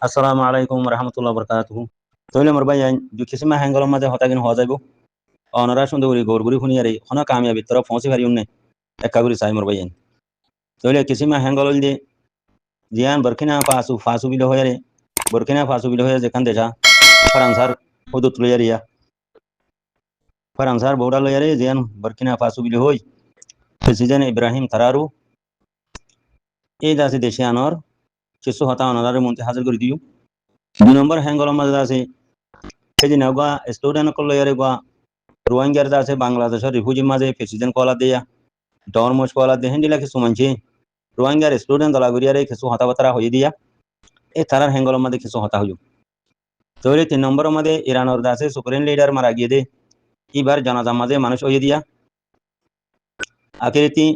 Assalamu alaikum warahmatullahi wabarakatuh. Toile morbayan du kisima hangalo maze hotagin ho jaibo. Onara sunduri gorguri huniyari hona kamiyabi tara fonsi bari unne ekaguri sai morbayan. Toile kisima hangalo de jian Burkina Faso bilo hoyare Burkina Faso bilo hoyare jekan deja Faransar hudut loyariya. Faransar boda loyare jian Burkina Faso bilo hoy. President Ibrahim Traoré এই দাসে দেশে আনর কিছু হতা অনারে মন্ত্রী হাজির করে দিও 2 নম্বর হ্যাঙ্গল মাঝে আছে সেই নাগা স্টুডেন্ট কল ইয়ারে গা রোহিঙ্গার দাসে বাংলাদেশের রিফিউজি মাঝে প্রেসিডেন্ট কলা দেয়া ডরমস কলা দে হিন্দিলা কিছু মানছে রোহিঙ্গার স্টুডেন্ট দলা গরিয়ারে কিছু হতা বাতরা হই দিয়া এই তারার হ্যাঙ্গল মাঝে কিছু হতা হইও তৈরি 3 নম্বর মাঝে ইরানের দাসে সুপ্রিম লিডার মারা গিয়ে দে এবার জানাজা মাঝে মানুষ হই দিয়া আখিরিতি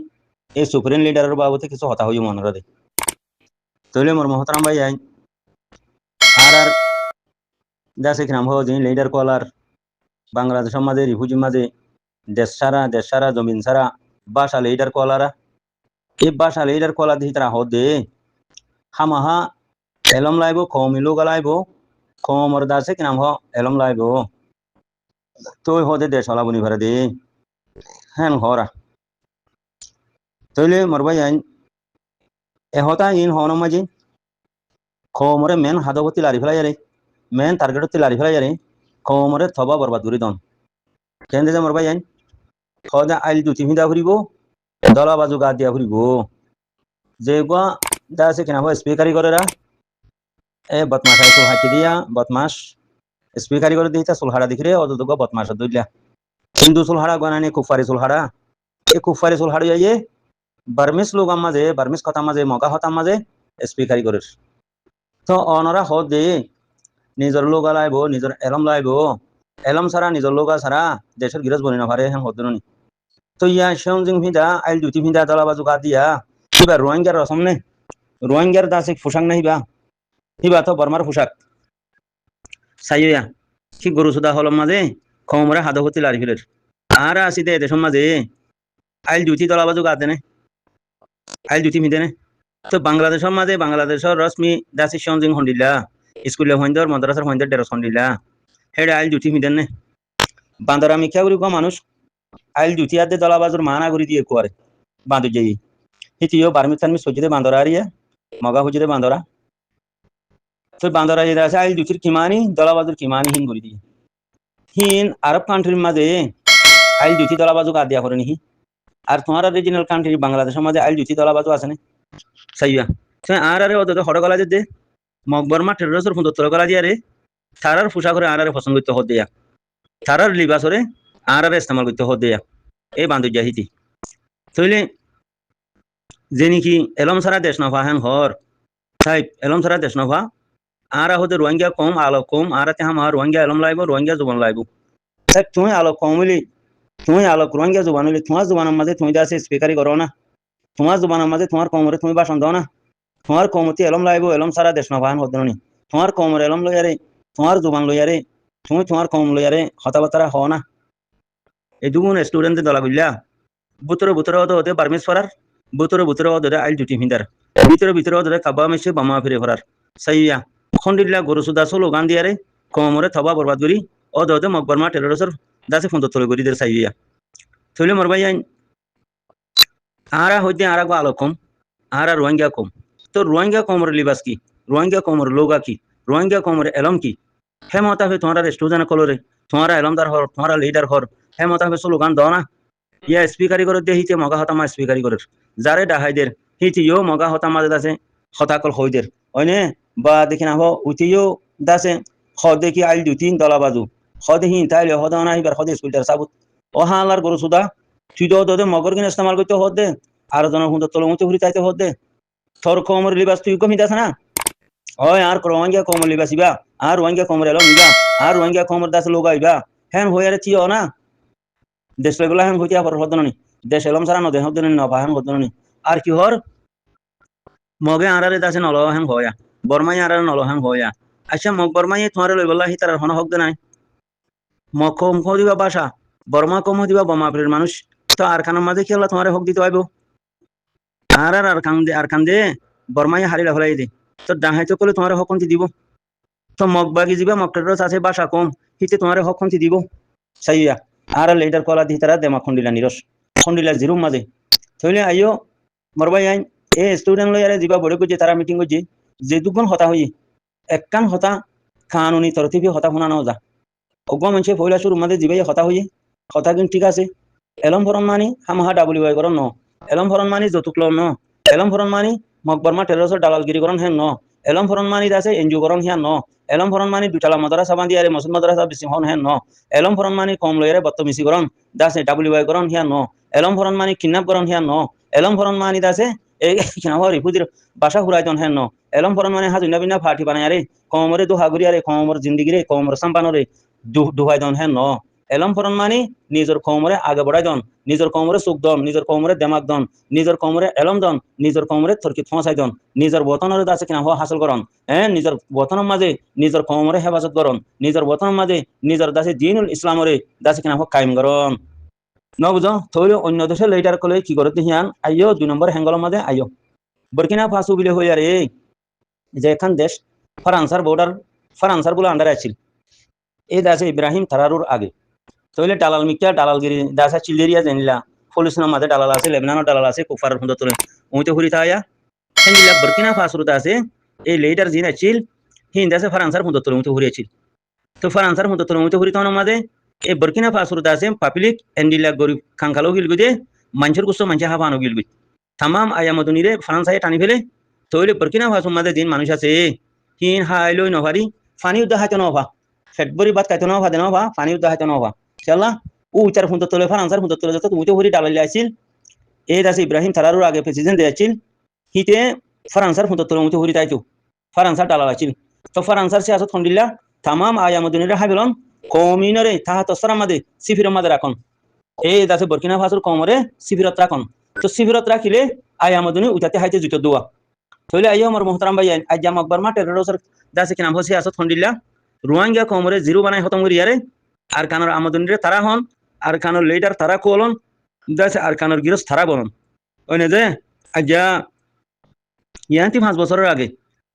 এই সুপ্রিম লিডারের বাবদে কিছু হতা হইও মনরা দে তৈলে মোর মহতরাম ভাই আই আর দাসে কিনাম হো যে লিডার কলার বাংলাদেশের মাঝে রিফিউজি মাঝে দেশ সারা জমিন সারা বাসা লিডার কলারা এই বাসা লিডার কলা দিয়ে তারা হদে হামাহা এলম লাইব কমি লোক লাইব কমর দাসে কিনাম হ এলম লাইব তো হদে দেশ হলা বনি ভরে দে হ্যাঁ হরা তৈলে মরবাই আইন এহতা ইন হন মাঝে কমরে মেন হাদগতি লারি ফেলাই যারে মেন টার্গেটতি লারি ফেলাই যারে কমরে থবা বরবাদ করি দন কেন্দ্রে যে মরবাই আইন হদা আইল দুটি ভিদা ফুরিব দলা বাজু গা দিয়া ফুরিব যে গা দাসে কিনা হয় স্পিকারি করেরা এ বদমাশ আইতো হাঁটি দিয়া বদমাশ স্পিকারি করে দিতা সুলহাড়া দিখরে অদুগ বদমাশ দইলা হিন্দু সুলহাড়া গনানি কুফারি সুলহাড়া এ কুফারি সুলহাড়া যাইয়ে বার্মিস লোক মাঝে বার্মিস কথা মাঝে মগা হতা মাঝে স্পিকারি করে তো অনরা হদ দে নিজের লোক লাইব নিজের এলম লাইব এলম সারা নিজের লোক সারা দেশের গিরজ বনি নভারে হ্যাঁ হদনি তো ইয়া সেউজিং ভিদা আইল দুটি ভিদা দলা বাজু গা দিয়া কিবা রোহিঙ্গার রসম নে রোহিঙ্গার দাসিক পোশাক না হিবা তো বর্মার পোশাক সাইয়া কি গরু সুদা হলম মাঝে খমরে হাদগতি লারি ফেলের আর আসি দে দেশের মাঝে আইল দুটি দলা বাজু গা দেনে আইল দুটি ভিদে নে তো বাংলাদেশের মাঝে বাংলাদেশের রশ্মি দাসি সেউজিং হন্ডিলা স্কুলে হইন্দর মাদ্রাসার হইন্দর ডেরস হন্ডিলা হেডে আইল দুটি ভিদেন নে বান্দর আমি খেয়া করি মানুষ আইল দুটি আদে দলা বাজুর মানা করি দিয়ে কুয়ারে বাঁধু যাই হিতিও বার্মি থানমি সজিদে বান্দরা আরিয়া মগা হুজিদে বান্দরা তো বান্দরা যেটা আছে আইল দুটির কিমানি দলা বাজুর কিমানি হিন করি দিয়ে হিন আরব কান্ট্রির মাঝে আইল দুটি দলা বাজু গা দিয়া করে নিহি আর তোমার রিজিনাল কান্ট্রি বাংলাদেশের মাঝে আইল দুটি দলা বাজু আছে না সাইয়া আর আরে ওদের হড় গলা যে মকবরমা টেরোরিস্টের ফোন তোর গলা দিয়ে রে তারার পোশাক করে আর পছন্দ করতে হদ দেয়া তারার লিবাস করে আর ইস্তেমাল করতে হদ দেয়া এই বান্ধব জাহিতি তইলে যে নাকি এলম সারা দেশ নভা হ্যাং হর সাইব এলম সারা দেশ নভা আর হতে রোহিঙ্গা কম আলো কম আর তেহাম আর রোহিঙ্গা এলম লাইব রোহিঙ্গা জুবান লাইব সাইব তুমি আলো কমলি তুমি আলো রোহিঙ্গা জুবান হইলে তোমার জুবানের মাঝে তুমি দাসে স্পিকারি করো না তোমার জুবানের মাঝে তোমার কমরে তুমি ভাষণ দাও না তোমার কমতি এলম লাইব এলম সারা দেশ নভা হন হদনি তোমার কমর এলম লইয়ারে তোমার জুবান লইয়ারে তুমি তোমার কম লইয়ারে কথাবার্তা হও না এই দুগুণ স্টুডেন্টদের দলা বুঝলা বুতরে হতে বার্মিস ফরার বুতরে হতে আইল দুটি ভিন্দার ভিতরে হতে কাবা মেসে বামা ফিরে ফরার সাইয়া খন্ডিল্লা গরু সুদা সোলো গান দিয়ারে কমরে থবা বরবাদ করি হতে মকবরমা টেরোরিস্টের দাসে ফোন তলে করি দের সাইয়া থইলে মরবাই আইন আরা হইতে আরা গো আলো কম আরা রোহিঙ্গা কম তো রোহিঙ্গা কমর লিবাস কি রোহিঙ্গা কমর লোগা কি রোহিঙ্গা কমর এলম কি হে মতাফে তোমার স্টুডেন্ট কলরে তোমার এলমদার হর তোমার লিডার হর হে মতাফে স্লোগান দাও না ইয়া স্পিকারি করে দিয়ে হিতে মগা হতামা স্পিকারি করে যারে ডাহাইদের হিতিও মগা হতামা দাসে হতাকল হইদের হয়নে বা দেখি না উঠিও দাসে হ দেখি আইল দুই তিন দলা বাজু হদে হি তাইলে হদ না হিবার হদে স্কুলটার সাবুত অহালার গরু সুদা তুই দে মগর কিনে ইস্তেমাল করতে হদ দে আর জনের হুঁদ তলে উঁচু ঘুরি চাইতে হদ দে থর কমর লিবাস তুই কমি দাস না হয় আর রোহিঙ্গা কমর লিবাস ইবা আর রোহিঙ্গা কমর এলো নিবা আর রোহিঙ্গা কমর দাস লোগা ইবা হ্যান হইয়ারে চিও না দেশ লেগুলা হ্যান হইয়া হর হদনি দেশ এলম সারা নদে হদনি নভা হ্যান হদনি আর কি হর মগে আরারে দাসে নল হ্যান হয়া বর্মাই আরারে নল হ্যান হয়া আচ্ছা মগ বর্মাই তোমার লই বললা হিতার হন হক দে নাই মগ কম দিবা বাসা বর্মা কম দিবা বমাপুরের মানুষ তো আর খানের মাঝে কি হলো তোমার হক দিতে হইব আর কান দে বর্মাই হারিলা ফেলাই দে তো ডাহাইতে কলে তোমার হকন্তি দিব তো মগবাগি যাবা মকটেরস আছে বাসা কম হিতে তোমার হকন্তি দিব সাইয়া আর লেটার কলা দি তারা দেমা খন্ডিলা নিরস খন্ডিলা জিরুম মাঝে থইলে আইও মরবাই আইন এ স্টুডেন্ট লয়ারে যাবা বড় যে তারা মিটিং করছে যে দুগুণ হতা হই একখান হতা কানুনি তরতিবি হতা শোনা নাও যা অজ্ঞ মানুষে পয়লা শুরু মাঝে যাবাই হতা হই হতা কিন্তু ঠিক আছে এলম ভরণ মানি হামাহা ডাবলি ওয়াই করন ন এলম ভরণ মানি যতুক ল ন এলম ভরণ মানি মকবরমা টেরসর দালালগিরি করন হেন ন এলম ভরণ মানি আছে এনজিও করন হিয়ান ন এলম ভরণ মানি দুটালা মাদ্রাসা বান্ধি আরে মসজিদ মাদ্রাসা বেশি হন হেন ন এলম ভরণ মানি কম লয়ারে বত্তমিসি করন দাসে ডাবলি ওয়াই করন হিয়ান ন এলম ভরণ মানি কিডন্যাপ করন হিয়ান ন এলম ভরণ মানি দাসে এই কিনাহ রিফুজির বাসা হুরাইতন হেন ন এলম ভরণ মানি হাজুনা বিনা ফাটি বানায় আরে কমরে দুহাগুরি আরে কমর জিন্দিগি রে কমর সাম্পানরে দুহাইতন হেন ন এলম ফরন মানি নিজের কমরে আগে বড়াই দন নিজের কমরে সুখ দন নিজের কমরে দেমাক দন নিজের কমরে এলম দন নিজের কমরে থরকি ফসাই দন নিজের বতনের দাসে কিনা হওয়া হাসিল করন হ্যাঁ নিজের বতনের মাঝে নিজের কমরে হেফাজত করন নিজের বতনের মাঝে নিজের দাসে দিনুল ইসলামরে দাসে কিনা হওয়া কায়েম করন ন বুঝো থইলে অন্য দেশে লেটার কলে কি করতে হিয়ান আইও 2 নম্বর হ্যাঙ্গলের মাঝে আইও বরকিনা ফাসু বিলে হই আরে যে এখান দেশ ফ্রান্সার বর্ডার ফ্রান্সার গুলো আন্ডারে আছিল এই দাসে ইব্রাহিম থারারুর আগে তইলে দালাল মিকা দালালগিরি দাসা চিলেরিয়া জানিলা ফলিসনা মাঝে দালাল আছে লেবনানো দালাল আছে কুফার হুন্দা তোলে উইতে হুরি তায়া হেন্দিলা বরকিনা ফাসুরতা আছে এই লেটার জিন আছিল হিন্দ আছে ফ্রান্সার হুন্দা তোলে উইতে হুরি আছিল তো ফ্রান্সার হুন্দা তোলে উইতে হুরি তাওনা মাঝে এই বরকিনা ফাসুরতা আছে পাবলিক এন্ডিলা গরিব খাঙ্কালো গিলগুদে মানছর কুসো মানছে হাবানো গিলগুদ তামাম আয়ামদুনিরে ফ্রান্সায় টানি ফেলে তইলে বরকিনা ফাসুর মাঝে দিন মানুষ আছে হিন হাইলই নভারি ফানি উদ্দা হাইতো নভা ফেটবরি বাত কাইতো নভা দেনভা ফানি উদ্দা হাইতো নভা চলা ও উচার ফুন্ত তোলে ফ্রান্সার ফুন্ত তোলে যত উইতে হরি ডালালি আছিল এই দাসে ইব্রাহিম থারারুর আগে প্রেসিডেন্ট দিয়েছিল হিতে ফ্রান্সার ফুন্ত তোলে উইতে হরি তাইতো ফ্রান্সার ডালাল আছিল তো ফ্রান্সার সে আসত খন্ডিল্লা তামাম আয়ামদুনিরে হাবিলন কমিনরে তাহা তসরা মাদে সিফির মাদে রাখন এই দাসে বরকিনা ফাসুর কমরে সিফিরত রাখন তো সিফিরত রাখিলে আয়ামদুনি উইতাতে হাইতে জুতো দোয়া থইলে আইয়া আমার মোহতারাম ভাই আজ জাম আকবর মা টেরোসর দাসে কিনা হসে আসত খন্ডিল্লা রোহিঙ্গা কমরে জিরো বানাই খতম করিয়ারে আর কানোর আমদুনিরে তারা হন আর কানোর লিডার তারা কোলন দাসে আর কানোর গিরস তারা বলন ওই না যে আজ্ঞা ইয়ান্তি 5 বছরের আগে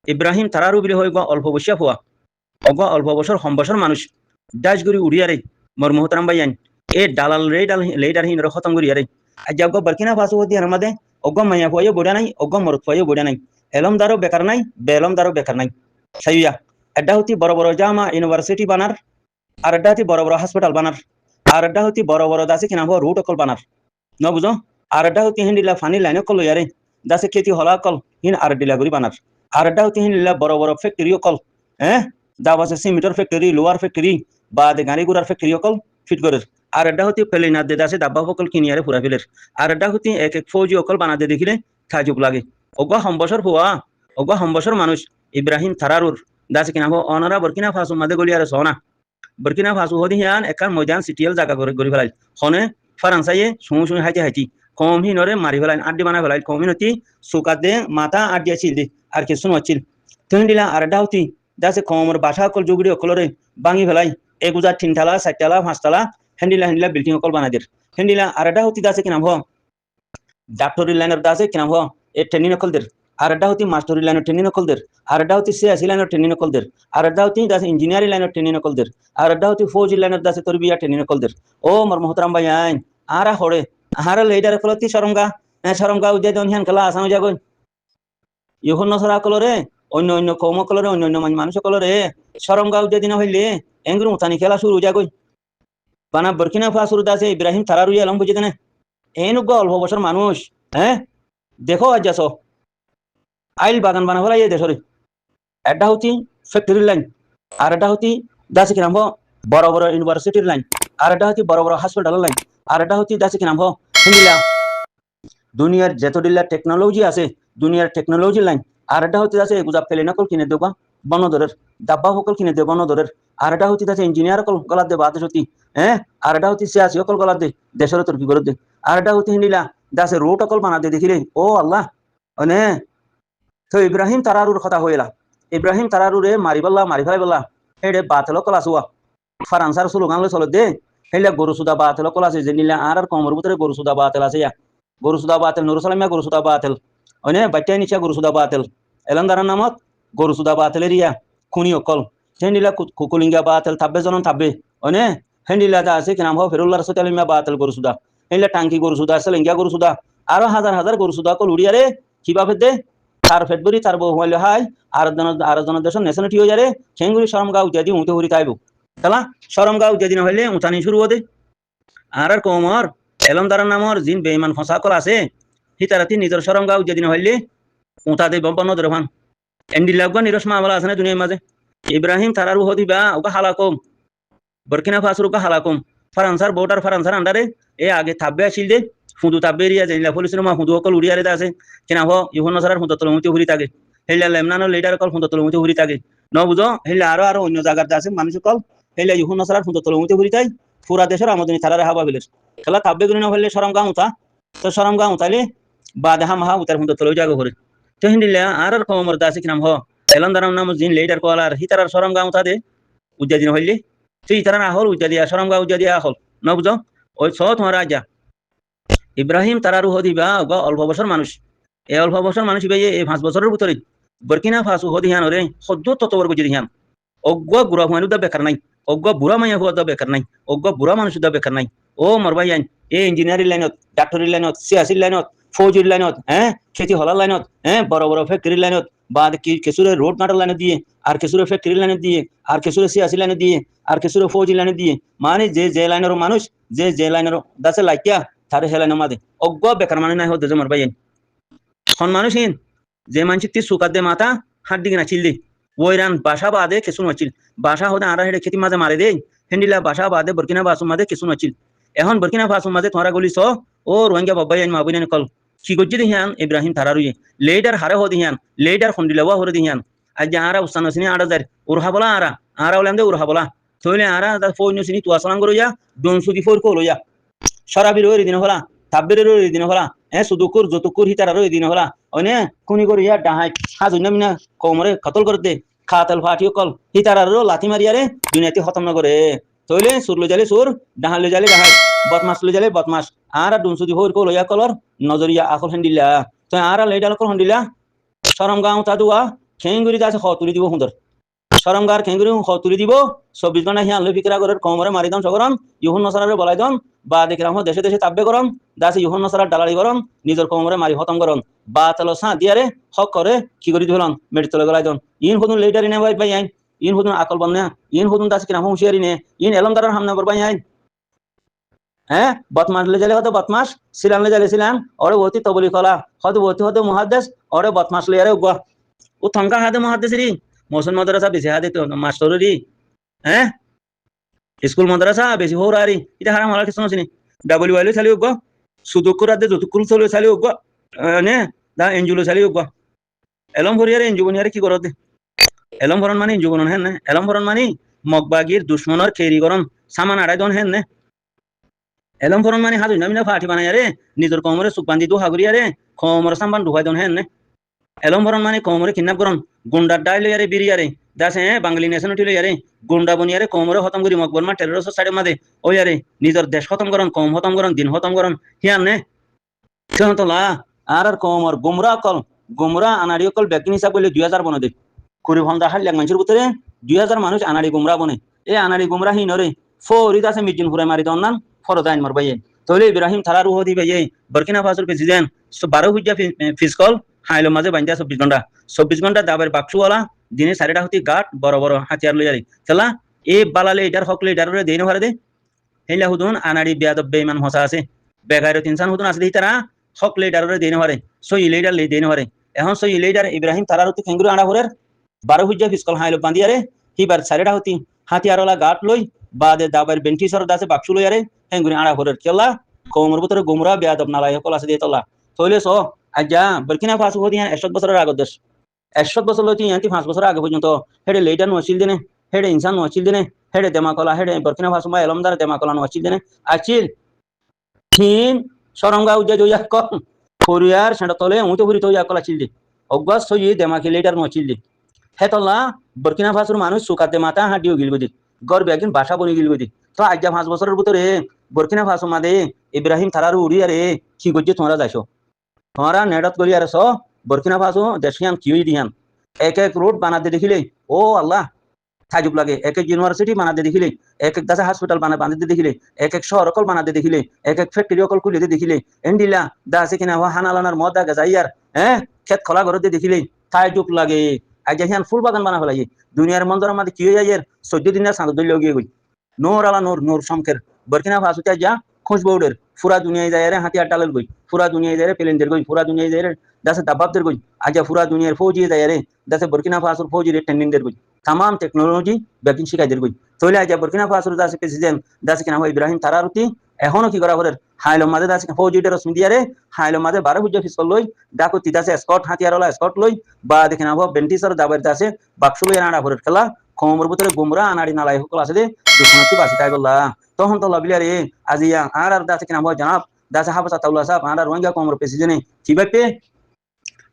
ইব্রাহিম তারারু বিলে হই অল্প বসিয়া হওয়া অগ অল্প বছর হম বছর মানুষ দাসগুড়ি উড়িয়ারে মোর মোহতারাম ভাইয়ান এ দালাল লেডার হিন খতম করিয়ারে আজ্ঞা অগ বরকিনা ফাসু হতি আর মাদে অগ মাইয়া ফুয়াইও বড়া নাই অগ মরত ফুয়াইও বড়া নাই এলম দারো বেকার নাই বেলম দারো বেকার নাই সাইয়া এডা হতি বড় বড় জামা ইউনিভার্সিটি বানার আর এডা হতি বড় বড় হাসপাতাল বানার আর এডা হতি বড় বড় দাসে কিনা হওয়া রুট অকল বানার ন বুঝো আর এডা হতি হিন্দিলা ফানি লাইন অকল ইয়ারে দাসে খেতি হলা অকল হিন আর ডিলা গুড়ি বানার আর এডা হতি হিন্দিলা বড় বড় ফ্যাক্টরি অকল হ্যাঁ দাবাসে সিমেন্টের ফ্যাক্টরি লোয়ার ফ্যাক্টরি বা দে গাড়ি গুড়ার ফ্যাক্টরি অকল ফিট করে আর এডা হতি পেলিনা দে দাসে দাবা অকল কিনিয়ারে পুরা ফেলের আর এডা হতি এক এক ফৌজি অকল বানা দে দেখিলে থাজুক লাগে ওগা হম্বসর হওয়া ওগা হম্বসর মানুষ ইব্রাহিম থারারুর দাসে কিনা হো অনারা বরকিনা ফাসু মাদে গলিয়ারে সোনা বরকিনা ফাসু হদি হিয়ান একান ময়দান সিটিএল জায়গা গড়ি ফেলাই হনে ফ্রান্সাইয়ে শুঁ হাইতে হাইতি কম হিনরে মারি ফেলাই আড্ডি বানাই ফেলাই কম হিনতি সুকাত দে মাথা আড্ডি আছিল দে আর কিছু নছিল তুই দিলা আর ডাউতি দাসে কমর বাসা অকল জুগুড়ি অকলরে ভাঙি ফেলাই এগুজা 3 তালা 4 তালা 5 তালা হেন্ডিলা বিল্ডিং অকল বানাই দের হেন্ডিলা আর ডাউতি দাসে কিনা হ ডাক্তারি লাইনের দাসে কিনা হ এ ট্রেনিং অকল দের আর এটা হতি মাস্টারি লাইনের ট্রেনিং অকল দের আর এটা হতি সিএসি লাইনের ট্রেনিং অকল দের আর এটা হতি দাসে ইঞ্জিনিয়ারিং লাইনের ট্রেনিং অকল দের আর এটা হতি ফৌজি লাইনের দাসে তরবিয়া ট্রেনিং অকল দের ও মোর মোহতারাম ভাই আইন আরা হড়ে আহারা লেডার ফলতি শরমগা উজে দন হিয়ান কলা আসাম যাগো ইহন নসরা কলরে অন্য অন্য কৌম কলরে অন্য অন্য মানুষ কলরে শরমগা উজে দিন হইলে এঙ্গুর মুতানি খেলা শুরু যাগো বানা বরকিনা ফাসুর দাসে ইব্রাহিম থারারু এলম বুঝে দেনে এনুগ অল্প বছর মানুষ হ্যাঁ দেখো আজ যাস আইল বাগান বানা ফেলাই এই দেশরে এটা হচ্ছে ফ্যাক্টরি লাইন আর এটা হচ্ছে দাসে কিনাম বড় বড় ইউনিভার্সিটির লাইন আর এটা হচ্ছে বড় বড় হাসপাতাল লাইন আর এটা হচ্ছে দাসে কিনাম হিন্দিলা দুনিয়ার যতদিল্লা টেকনোলজি আছে দুনিয়ার টেকনোলজি লাইন আর এটা হচ্ছে দাসে এগুজা ফেলে নকল কিনে দেবা বনদরের ডাব্বা সকল কিনে দেব বনদরের আর এটা হচ্ছে দাসে ইঞ্জিনিয়ার কল গলার দে বাদে সত্যি হ্যাঁ আর এটা হচ্ছে সিয়াসি অকল গলার দে দেশের তোর কি করে দে আর এটা হচ্ছে হিন্দিলা দাসে রোড অকল বানা দে দেখিলে ও আল্লাহ মানে তো ইব্রাহিম তারারুর কথা হইলা ইব্রাহিম তারারুরে মারি ফেলাই বললা হেডে বাতল কল আসুয়া ফ্রান্সার স্লোগান লই চলে দে হেলে গরু সুদা বাতল কল আছে যে নিলা আর কমর ভিতরে গরু সুদা বাতল আছে ইয়া গরু সুদা বাতল নুরুসালামিয়া গরু সুদা বাতল ওনে বাচ্চা নিচা গরু সুদা বাতল এলান্দারার নামত গরু সুদা বাতেলের ইয়া খুনি অকল হেন্ডিলা কুকুলিঙ্গা বাতেল থাকবে জন থাকবে অনে হেন্ডিলা দা আছে কি নাম হো ফেরুল্লাহ সতালিমা বাতেল গরু সুদা হেন্ডিলা টাঙ্কি গরু সুদা আছে লিঙ্গা গরু সুদা আরো হাজার হাজার গরু সুদা কল উড়িয়ারে কিভাবে দে তার ফেটবরি তার বউ হইলে হাই আর জন দেশ নেশনটি হয়ে যারে সেঙ্গুলি সরম গাও ইত্যাদি উঠে হরি তাইব তালা সরম গাও ইত্যাদি নহলে উঠানি শুরু হতে আর কমর এলম দারার নামর জিন বেইমান ফসা কল আছে হিতারাতি নিজের সরম গাও ইত্যাদি নহলে উঠা দে বম্পন্ন দরভান এন্ডিলাগা নিরস মামলা আছে না দুনিয়ার মাঝে ইব্রাহিম তারারু হদিবা ওকা হালাকম বরকিনা ফাসুর ওকা হালাকম ফরানসার ভোটার ফরানসার আন্ডারে এ আগে থাকবে আসিল দে ফুদু তাব্বে এরিয়া জানিলা পুলিশের মা ফুদু অকল উড়িয়ারে আছে কিনা হ ইহন নসার ফুদু তলমুতি হুরি থাকে হেলা লেমনানো লিডার কল ফুদু তলমুতি হুরি থাকে ন বুঝো হেলা আরো অন্য জায়গাতে আছে মানুষ কল হেলা ইহন নসার ফুদু তলমুতি হুরি তাই পুরা দেশের আমদানি তারারে হাবা বিলের খেলা থাকবে গুলি না হলে সরম গাঁ উঠা তো সরম গাঁ উঠাইলে বা দেখা মাহা উতার ফুদু তলই জায়গা করে তো হিন্দিলা আর কমর দাসি কিনাম হ এলন দারাম নাম জিন লিডার কলার হিতারার সরম গাঁ উঠা দে উজ্জা দিন হইলে তুই তারা না হল উজ্জা দিয়া সরম গাঁ উজ্জা দিয়া হল ন বুঝো ওই ছ তোমার রাজা ইব্রাহিম তারারু হদিবা অল্প বছর মানুষ এই অল্প বছর মানুষ এই 5 বছরের ভিতরে বরকিনা ফাসু হদিহান ওরে সদ্য ততবর্গ জিরিহান অজ্ঞ বুড়া মানুষ দা বেকার নাই অজ্ঞ বুড়া মাইয়া হওয়া দা বেকার নাই অজ্ঞ বুড়া মানুষ দা বেকার নাই ও মরবাই আইন এই ইঞ্জিনিয়ারিং লাইনত ডাক্তারি লাইনত সিয়াসির লাইনত ফৌজির লাইনত খেতি হলার লাইনত বড় বড় ফ্যাক্টরি লাইনত বা কেসুরে রোড নাটার লাইনত দিয়ে আর কেসুরে ফ্যাক্টরি লাইনত দিয়ে আর কেসুরে সিয়াসি লাইনত দিয়ে আর কেসুরে ফৌজি লাইনত দিয়ে মানে যে লাইনের মানুষ যে লাইনের দাসে লাইকিয়া তারে হেলাইন মাদে অজ্ঞ বেকার মানে নাই হতে যে মরবাই আইন খন মানুষহীন যে মানুষ তি সুকাত দে মাথা হাত দিকে নাচিল দে ওইরান বাসা বাদে কিছু নাচিল বাসা হতে আরা হেডে খেতি মাঝে মারে দে হেন্ডিলা বাসা বাদে বরকিনা বাসু মাঝে কিছু নাচিল এখন বরকিনা ফাসু মাঝে তোরা গলিস ও রোহিঙ্গা বাবাই আইন মাবুই কল কি গজ্জি দিহিয়ান ইব্রাহিম থারারুয়ে লেডার হারে হো দিহিয়ান লেডার খন্ডিলাওয়া হরে দিহিয়ান আজ আরা উস্তান সিনি আড়া যার উরহা বলা আরা ওলাম দে উরহা বলা তইলে আরা ফৌজ সিনি তুয়া সালাম গরইয়া ডোন সুদি ফোর কো লইয়া সরাবির ওই দিন হলা তাব্বিরের ওই দিন হলা সুদুকুর যতুকুর হিতারার ওই দিন হলা অনে কুনি করিয়া ডাহাই হাজুনা মিনা কোমরে কতল করতে খাতাল ফাটিও কল হিতারারও লাথি মারিয়ারে দুনিয়াতে খতম না করে তইলে সুর লো জালে সুর ডাহাল লো জালে ডাহাই বদমাস লো জালে বদমাস আর ডুনসুদি ফোর কো লইয়া কলর নজরিয়া আকল হেন্ডিলা তো আর লেডাল কল হন্ডিলা সরম গাঁও তাদুয়া খেঙ্গুরি আছে খ তুলি দিব সুন্দর সরমগার খেঙ্গুরি খ তুলি দিব 24 ঘন্টা হিয়ান লই ফিকরা করে কমরে মারি দাম সগরম ইহুন নসরারে বলাই দম বা দেখরাম দেশে দেশে তাব্বে গরম দাসে ইহুন নসরার ডালারি গরম নিজের কমরে মারি খতম গরম বা তালো সা দিয়ারে হক করে কি করি দিলাম মেডি তলে গলাই দন ইন হুদুন লেডারি নে ভাই আইন ইন হুদুন আকল বন্যা ইন হুদুন দাস কিনা হুঁশিয়ারি নে ইন এলম দারার হামনা বরবাই আইন বদমাস লে জালে হতো বদমাস সিলাম লে জালে সিলাম ওরে ওতি তবলি কলা হতো ওতি হতো মুহাদ্দিস ওরে বদমাস লে আরে গো ও থঙ্কা হাদে মুহাদ্দিস রি মোসন মাদ্রাসা বেশি হাদে তো মাস্টার রি স্কুল মাদ্রাসা বেশি হৌরারি এটা হারাম হালাল কিছু নছিনি ডাবল ওয়াইলো চালি গো সুদুকুর আদে যতুকুল চলে চালি গো নে দা এনজুলো চালি গো এলম ভরিয়ারে এনজু বনিয়ারে কি করতে এলম ভরন মানে এনজু বনন হেন না এলম ভরন মানে মগবাগির দুশ্মনর খেরি গরম সামান আড়াই দন হেন না এলম ভরন মানে হাজু নামিনা ফাটি বানায়ারে নিজের কমরে সুক বান্ধি দু হাগুরিয়ারে কমর সাম্বান ঢুকাই দন হেন না এলম ভরন মানে কমরে কিডন্যাপ করন গুন্ডার ডাইলে ইয়ারে বিরিয়ারে দাসে বাঙালি নেশনটি লইয়ারে গুন্ডা বনিয়ারে কমরে খতম করি মকবরমা টেরোরিস্ট সাইডে মাদে ওয়ারে নিজের দেশ খতম করন কম খতম করন দিন খতম করন হিয়ান নে চন্তলা আর কমর গুমরা কল গুমরা আনাড়ি কল ব্যাকিং হিসাব বলে 2000 বনে দে কুড়ি ঘন্টা হাল এক মানুষের ভিতরে 2000 মানুষ আনাড়ি গুমরা বনে এই আনাড়ি গুমরা হিনরে ফরিদ আছে মিজিন ফুরাই মারি দন নান ফরদাইন মারবাই তইলে ইব্রাহিম থারারু হদি ভাই বরকিনা ফাসোর প্রেসিডেন্ট 12 হুজ্জা ফিসকল হাইলো মাঝে বাইন্দা 24 ঘন্টা দাবার বাক্সওয়ালা দিনে 4টা হতি গাট বড় বড় হাতিয়ার লইয়ারি চলা এ বালালে এটার হক লিডাররে দেইনো হারে দে হেলা হুদুন আনাড়ি বিয়াদব বেঈমান হসা আছে বেগাইর তিনসান হুদুন আছে দিতারা হক লিডাররে দেইনো হারে সই লিডার লে দেইনো হারে এখন সই লিডার ইব্রাহিম থারারুতি খেঙ্গুরু আড়া হরের 12 হুজ্জা ফিসকল হাইলো বান্দিয়ারে হিবার 4টা হতি হাতিয়ারওয়ালা গাট লই বাদে দাবার বেন্টি সর দাসে বাক্সু লইয়ারে হেঙ্গুরি আড়া হরের কেলা কমর ভিতরে গুমরা বিয়াদব নালাই হকল আছে দিয়ে তোলা তইলে সো আজ্জা বরকিনা ফাসো হদি 100 বছরের আগের দেশ 100 বছর লইতি ইয়ান্তি 5 বছর আগে পর্যন্ত হেডে লেডার নছিল দিনে হেডে ইনসান নছিল দিনে হেডে দেমাকলা হেডে বরকিনা ফাসো মা এলমদার দেমাকলা নছিল দিনে আচিল থিন সরঙ্গা উজ্জা জয়া কম ফরিয়ার সেটা তলে উতে ফুরি তো ইয়াকলা ছিল দি অগবাস সই দেমাকি লেডার নছিল দি হেতলা বরকিনা ফাসোর মানুষ সুকাতে মাথা হাডিও গিলবদি গর্বে একদিন ভাষা বনি গিলবদি তো আজ্জা 5 বছরের ভিতরে বরকিনা ফাসো মাদে ইব্রাহিম থারারু উড়িয়ারে কি গজ্জে তোমরা যাইছো তোমরা নেডত গলিয়ারে স বরকিনা ফাসো দেশিয়ান কিউই দিয়ান এক এক রোড বানাতে দেখিলে ও আল্লাহ তাজুব লাগে। এক এক ইউনিভার্সিটি বানাতে দেখিলে, এক এক দাসে হসপিটাল বানাতে দেখিলে, এক এক শহর অকল বানাতে দেখিলে, এক এক ফ্যাক্টরি অকল খুলিতে দেখিলে, এন্ডিলা দাসে কিনা হানালানার মদ আগে যাইয়ার হ্যাঁ ক্ষেত খোলা ঘরতে দেখিলে তাজুব লাগে। আজ হিয়ান ফুল বাগান বানা ফেলাই দুনিয়ার মন্দির মধ্যে কি হয়ে যায় 14 দিনের সাঁদ দলীয় গিয়ে গই নোর আলা নোর নোর সংকের বরকিনা ফাসুতে যা খোঁজ বৌডের পুরা দুনিয়ায় যায় রে হাতিয়ার টালের গই, পুরা দুনিয়ায় যায় রে প্লেনদের গই, পুরা দুনিয়ায় যায় রে দাসে দাবাবদের গই, আজ পুরা দুনিয়ার ফৌজি যায় রে দাসে বরকিনা ফাসুর ফৌজি রে ট্রেনিংদের গই, তামাম টেকনোলজি ব্যাকিং শিখাইদের গই। তৈলে আজ বরকিনা ফাসুর দাসে প্রেসিডেন্ট দাসে কিনা হয় ইব্রাহিম তারারতি এখনো কি করা করে হাইলো মাঝে দাসে ফৌজিদের রশ্মি দিয়ে রে হাইলো মাঝে 12 হুজ্জা ফিসল লই ডাকো তিদাসে স্কট হাতিয়ারওয়ালা স্কট লই বা দেখে না বেন্টিসর দাবার দাসে বাক্স লই আনা করে খেলা খমর ভিতরে গুমরা আনাড়ি নালাই সকল আছে দে দুশমনতি বাসি তাই বললা তখন তো লাবিলা রে আজিয়া আর দাসে কিনা হয় জানাব দাসে হাফসা তাউলা সাহেব আর রোহিঙ্গা কমর প্রেসিডেন্ট কি বাইপে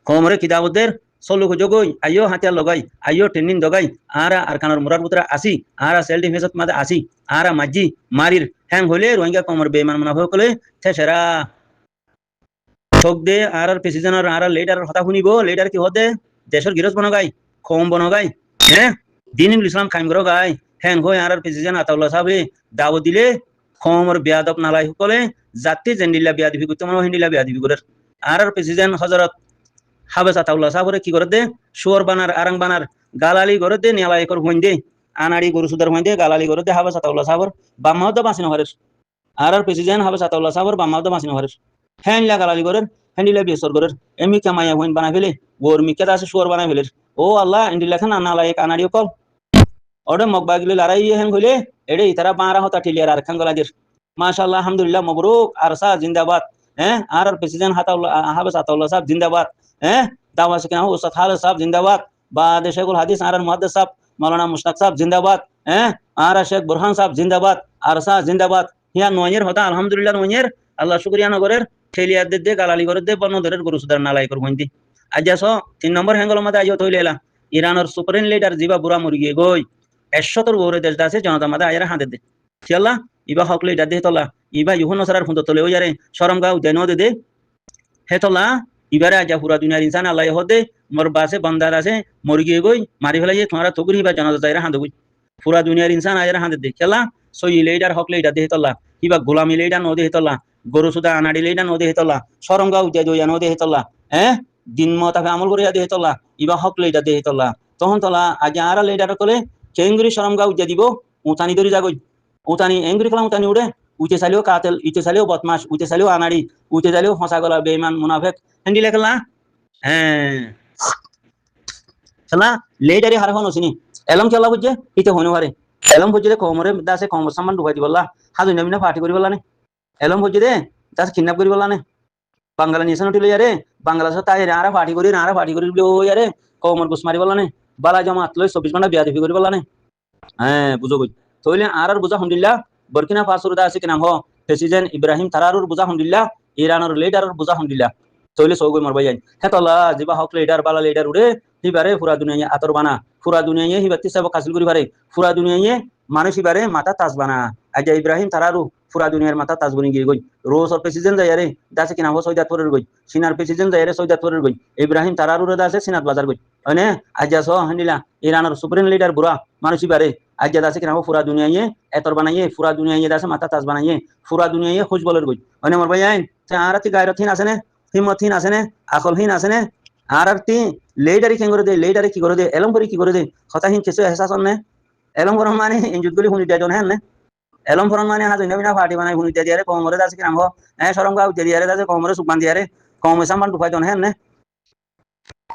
কমরে কিতাবদের সল্লু জগই আইও হাতিয়ার লগাই আইও ট্রেনিং দগাই আর কানোর মুরার ভিতরে আসি আর সেল ডিফেন্সত মাঝে আসি আর মাঝি মারির হ্যাং হইলে রোহিঙ্গা কমর বেমান মুনাফা কলে সেরা ঠক দে আর প্রেসিডেন্ট আর লিডার কথা শুনিব লিডার কি হতে দেশের গিরজ বনগাই কম বনগাই হ্যাঁ দিনুল ইসলাম খাইম করো গাই হ্যাং হই আর প্রেসিডেন্ট আতাউল্লাহ সাহেব দাও দিলে কমর বিয়াদব নালাই সকলে জাতি জেন্ডিলা বিয়াদিবি করতে মানে হিন্দিলা বিয়াদিবি করে আর প্রেসিডেন্ট হজরত হাবেস আতাউল্লাহ সাহেব কি করে দে শুয়ার বানার আরাং বানার গালালি করে দে নিয়ালাই কর হইন দে আনাড়ি গরু সুদার হইন দে গালালি করে দে হাবেস আতাউল্লাহ সাহেব বাম্মাও তো বাঁচিনো হারেস আর প্রেসিডেন্ট হাবেস আতাউল্লাহ সাহেব বাম্মাও তো বাঁচিনো হারেস হ্যাঁ গালালি করেন হ্যান্ডিলা বিয়েসর করেন এমনি কামাইয়া হইন বানাই ফেলে ওর মিকে আছে শুয়ার বানাই ফেলে ও আল্লাহ ইন্ডিলা খান আনালাই আনাড়িও কল ওরে মগবাগিলে লড়াই হ্যাং হইলে এড়ে ইতারা বাঁরা হতা টিলিয়ার আর খাঙ্গলাদের মাশাআল্লাহ আলহামদুলিল্লাহ মবরুক আরসা জিন্দাবাদ হ্যাঁ আর প্রেসিডেন্ট হাবেস আতাউল্লাহ সাহেব জিন্দাবাদ হ্যাঁ দাওয়া শিখনা উস্তাদ খালেদ সাহেব জিন্দাবাদ বা শেখুল হাদিস আর মুহাদ্দিস সাহেব মাওলানা মুশতাক সাহেব জিন্দাবাদ হ্যাঁ আর শেখ বুরহান সাহেব জিন্দাবাদ আরসা জিন্দাবাদ হিয়া নয়ের হতা আলহামদুলিল্লাহ নয়ের আল্লাহ শুকরিয়া নগরের ঠেলিয়ার দে গালালি করে দে বর্ণ ধরে গরু সুদার নালাই কর হইন্দি আজ যাস 3 নম্বর হ্যাঙ্গল মধ্যে আজ তৈলেলা ইরানের সুপ্রিম লিডার জিবা বুড়া মুরগি গই 100 ওরে দেশ আছে জনতা মাদা আয়ারা হাতে দে চিয়াল্লাহ ইবা হক লিডার দে তোলা ইবা ইহুন নসরার ফুন্ত তোলে ওয়ারে শরম গাও দেন দে হে তোলা ইবারে আজ পুরা দুনিয়ার ইনসান আল্লাহ হদে মোর বাসে বান্দার আছে মুরগি গই মারি ফেলাই তোমারা তগরি বা জনতা যাইরা হাতে গই পুরা দুনিয়ার ইনসান আয়ারা হাতে দে খেলা সই লিডার হক লিডার দে তোলা ইবা গোলামি লিডার ন দে তোলা গরু সুদা আনাড়ি লিডার ন দে তোলা শরম গাও দে দইয়া ন দে তোলা হ্যাঁ দিন মতাকে আমল করিয়া দে তোলা ইবা হক লিডার দে তোলা তখন তোলা আজ আর লিডার কলে চেঙ্গুরি শরম গাও দে দিব উতানি দরি যাগই উতানি এঙ্গুরি কলা উতানি উড়ে উঠে চালিও কাতেল ইতে চালিও বদমাস উঠে চালিও আনাড়ি উঠে চালিও ফসা গলা বেঈমান মুনাফিক হেন্ডি লেখলা হ্যাঁ চলা লেডারি হার হন ওসিনি এলম চলা বুঝে ইতে হনো হারে এলম বুঝে কমরে দাসে কমর সামান ডুবাই দিবলা হাজু নমিনা পার্টি করি বলানে এলম বুঝে দে দাস কিডন্যাপ করি বলানে বাংলা নেশন উঠিল ইয়ারে বাংলাদেশ তাই আরা পার্টি করি বলে ও ইয়ারে কমর গুস মারি বলানে বালা জমা আতলই 24 ঘন্টা বিয়াদিবি করি বলানে হ্যাঁ বুঝো গই তইলে আর বুঝা আলহামদুলিল্লাহ বরকিনা ফাসোর দা আছে কি নাম হ প্রেসিডেন্ট ইব্রাহিম তারারুর বুঝা আলহামদুলিল্লাহ ইরানের লিডারের বুঝা আলহামদুলিল্লাহ তইলে সৌগই মরবাই যাই হেতলা জিবা হক লিডার বালা লিডার উড়ে হিবারে পুরা দুনিয়া আতর বানা পুরা দুনিয়া হিবাতি সব কাসিল করি পারে পুরা দুনিয়া মানুষ হিবারে মাথা তাজ বানা আজ ইব্রাহিম তারারু পুরা দুনিয়ার মাথা তাজ বনি গিয়ে গই রোজ প্রেসিডেন্ট যাইরে দাসে কি নাম সৈদাত পরের গই সিনার প্রেসিডেন্ট যাইরে সৈদাত পরের গই ইব্রাহিম তারারুর দাসে সিনাত বাজার গই মানে আজ সো হান্ডিলা ইরানের সুপ্রিম লিডার বুড়া মানুষ হিবারে আজ দাসে কি নাম পুরা দুনিয়া এতর বানাইয়ে পুরা দুনিয়া দাসে মাথা তাজ বানাইয়ে পুরা দুনিয়া খুশ বলের গই মানে মরবাই যাই আরাতি গায়রতিন আছে না হিমতহীন আছে না আকলহীন আছে না আর তি লেডারি কেন করে দে লেডারি কি করে দে এলম করে কি করে দে কথাহীন কিছু এহসাস নে এলম ফরন মানে ইনজুতগুলি হুনি দেজন হ্যাঁ না এলম ফরন মানে হাজু নবিনা পার্টি বানাই হুনি দে দিয়ারে কমরে দাসে কি নাম হ শরম গাও দে দিয়ারে দাসে কমরে সুবান দিয়ারে কম সামান টুপাই জন হ্যাঁ না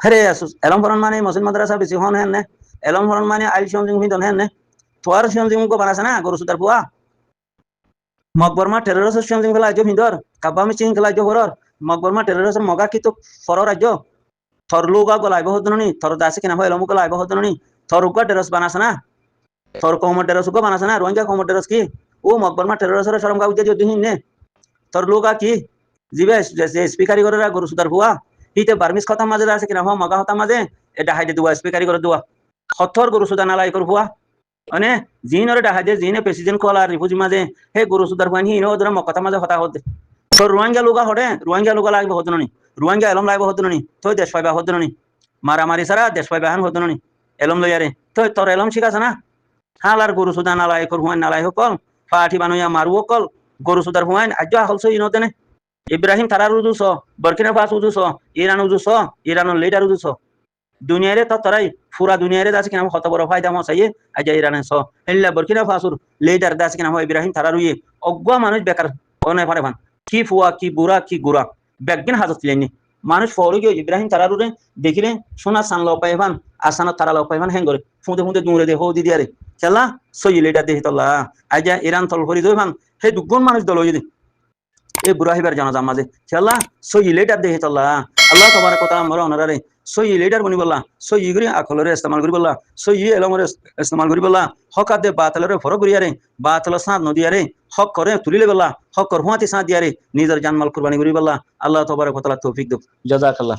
আরে আসুস এলম ফরন মানে মুসলিম মাদ্রাসা বেশি হন হ্যাঁ না এলম ফরন মানে আইল শমজিং হুনি দন হ্যাঁ না তোর শমজিং কো বানাছে না গরু সুদার বুয়া মকবরমা টেররিস্ট শমজিং ফেলা আজো ভিন্দর কাবামি চিং ফেলা আজো হরর মকবরমা টেররিস্ট মগা কি তো ফর রাজ্য থর লোগা গলাইব হদননি থর দাসে কিনা হয় লমু গলাইব হদননি থর উকা টেররিস্ট বানাছে না থর কমর টেররিস্ট উকা বানাছে না রোহিঙ্গা কমর টেররিস্ট কি ও মকবরমা টেররিস্ট রে শরম গাউ যে দিহিন নে থর লোগা কি জিবে যে স্পিকারি করে গরু সুদার হুয়া হিতে বার্মিস কথা মাঝে আছে কিনা হয় মগা হতা মাঝে এটা হাইতে দুয়া স্পিকারি করে দুয়া হথর গরু সুদা নালাই কর হুয়া মানে জিনরে ডাহাজে জিনে প্রেসিডেন্ট কলা রিফুজি মাঝে হে গরু সুদার হুয়ানি ইনো ওদরা মকতা মাঝে হতা হতে তো রোহিঙ্গা লোগা হড়ে রোহিঙ্গা লোগা লাগবে হদননি রোহিঙ্গা এলম লাগবে হদননি তো দেশ পাইবা হদননি মারামারি ছাড়া দেশ পাই বাহান হতো নি এলম লইয়ারে তো তোর এলম ঠিক আছে না হালার গরু সুদা নালাই কর হুয়াইন নালাই হকল পাঠি বানুয়া মারু হকল গরু সুদার হুয়াইন আজ হল সই নতেনে ইব্রাহিম তারার উজু স বরকিনা ফাস উজু স ইরান উজু স ইরানের লিডার উজু স দুনিয়ারে তো তরাই পুরা দুনিয়ারে দাস কিনা কত বড় ফায়দা মসাইয়ে আজ ইরানে স হেল্লা বরকিনা ফাসুর লিডার দাস কিনা ইব্রাহিম তারার উয়ে অজ্ঞ মানুষ বেকার অনে পারে ভান কি ফুয়া কি বুড়া কি গুড়া ব্যাগদিন হাজত লেনি মানুষ ফৌরি গিয়ে ইব্রাহিম তারারুরে দেখিলে সোনা সান লাও পাইবান আসানত তারা লাও পাইবান হ্যাং করে ফুঁদে ফুঁদে দূরে দে হো দিদি আরে খেলা সই লিডার দেহি তল্লা আজ ইরান তল ভরি দইবান সেই দুগুণ মানুষ দল যদি এ বুড়া হিবার জানাজা মাঝে খেলা সই লিডার দেহি তল্লা আল্লাহ তোমার কথা আমরা অনারে সই লিডার বনি বললা সই ইগরি আকলরে ইস্তেমাল করি বললা সই এলমরে ইস্তেমাল করি বললা হকাতে বাতলরে ফর করিয়ারে বাতল সাঁত নদিয়ারে হক করে তুলিলে বললা হক কর হুয়াতি সাঁত দিয়ারে নিজের জানমাল কুরবানি করি বললা আল্লাহ তোমার কথা তৌফিক দেব জাযাকাল্লাহ।